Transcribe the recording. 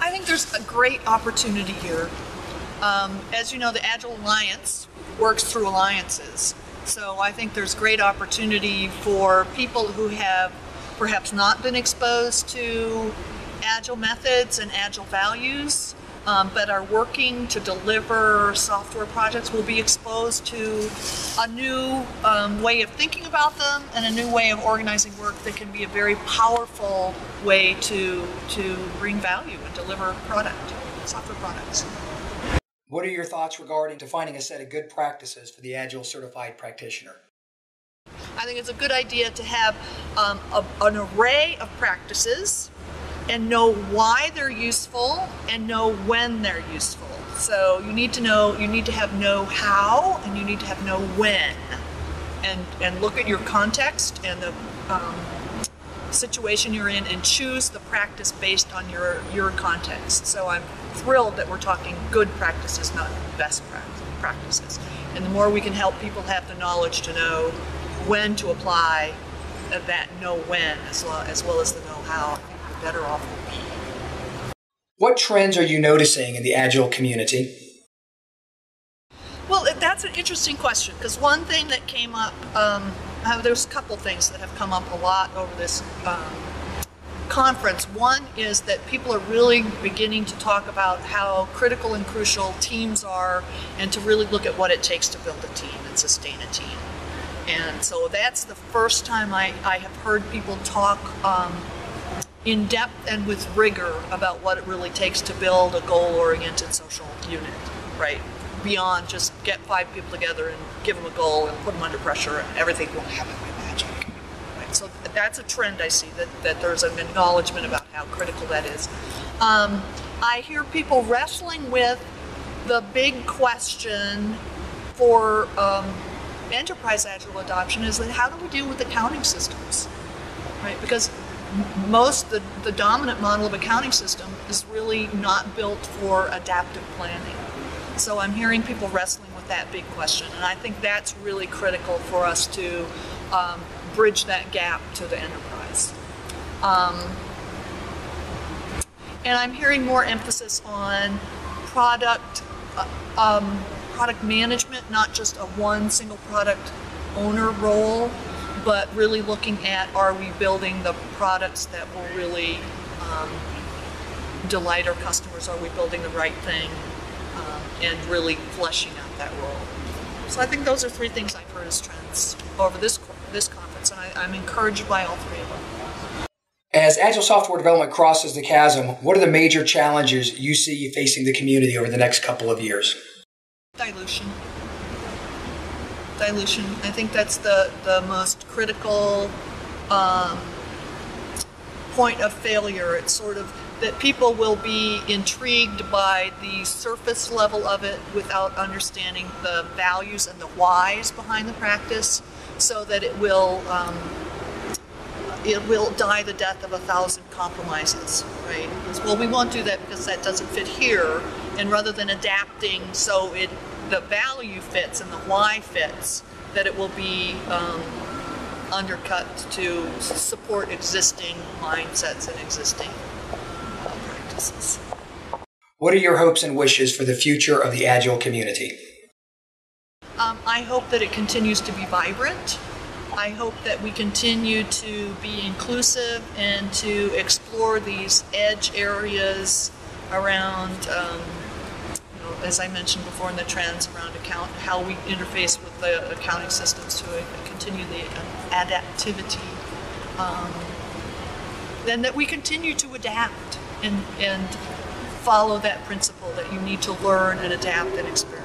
I think there's a great opportunity here. As you know, the Agile Alliance works through alliances. So I think there's great opportunity for people who have perhaps not been exposed to Agile methods and Agile values, but are working to deliver software projects, will be exposed to a new way of thinking about them and a new way of organizing work that can be a very powerful way to bring value and deliver software products. What are your thoughts regarding defining a set of good practices for the Agile certified practitioner? I think it's a good idea to have an array of practices and know why they're useful and know when they're useful. So you need to have know how and you need to have know when, and look at your context and the situation you're in and choose the practice based on your context. So I'm thrilled that we're talking good practices, not best practices. And the more we can help people have the knowledge to know when to apply that know when as well as the know how, I think the better off we'll be. What trends are you noticing in the Agile community? Well, that's an interesting question, because one thing that came up, there's a couple things that have come up a lot over this conference. One is that people are really beginning to talk about how critical and crucial teams are, and to really look at what it takes to build a team and sustain a team. And so that's the first time I have heard people talk in depth and with rigor about what it really takes to build a goal-oriented social unit, right? Beyond just get 5 people together and give them a goal and put them under pressure and everything will happen by magic. Right? So that's a trend I see, that there's an acknowledgement about how critical that is. I hear people wrestling with the big question for enterprise Agile adoption is that how do we deal with accounting systems, right? Because the dominant model of accounting system is really not built for adaptive planning. So I'm hearing people wrestling with that big question, and I think that's really critical for us to bridge that gap to the enterprise. And I'm hearing more emphasis on product management, not just a one single product owner role, but really looking at, are we building the products that will really delight our customers? Are we building the right thing? And really fleshing out that role. So I think those are 3 things I've heard as trends over this conference, and I'm encouraged by all 3 of them. As Agile software development crosses the chasm, what are the major challenges you see facing the community over the next couple of years? Dilution. I think that's the most critical point of failure. It's sort of that people will be intrigued by the surface level of it without understanding the values and the whys behind the practice, so that it will die the death of 1,000 compromises, right? Well, we won't do that because that doesn't fit here, and rather than adapting so the value fits and the why fits, that it will be undercut to support existing mindsets and existing practices. What are your hopes and wishes for the future of the Agile community? I hope that it continues to be vibrant. I hope that we continue to be inclusive and to explore these edge areas around, as I mentioned before, in the trends around how we interface with the accounting systems to continue the adaptivity. Then that we continue to adapt and follow that principle that you need to learn and adapt and experiment.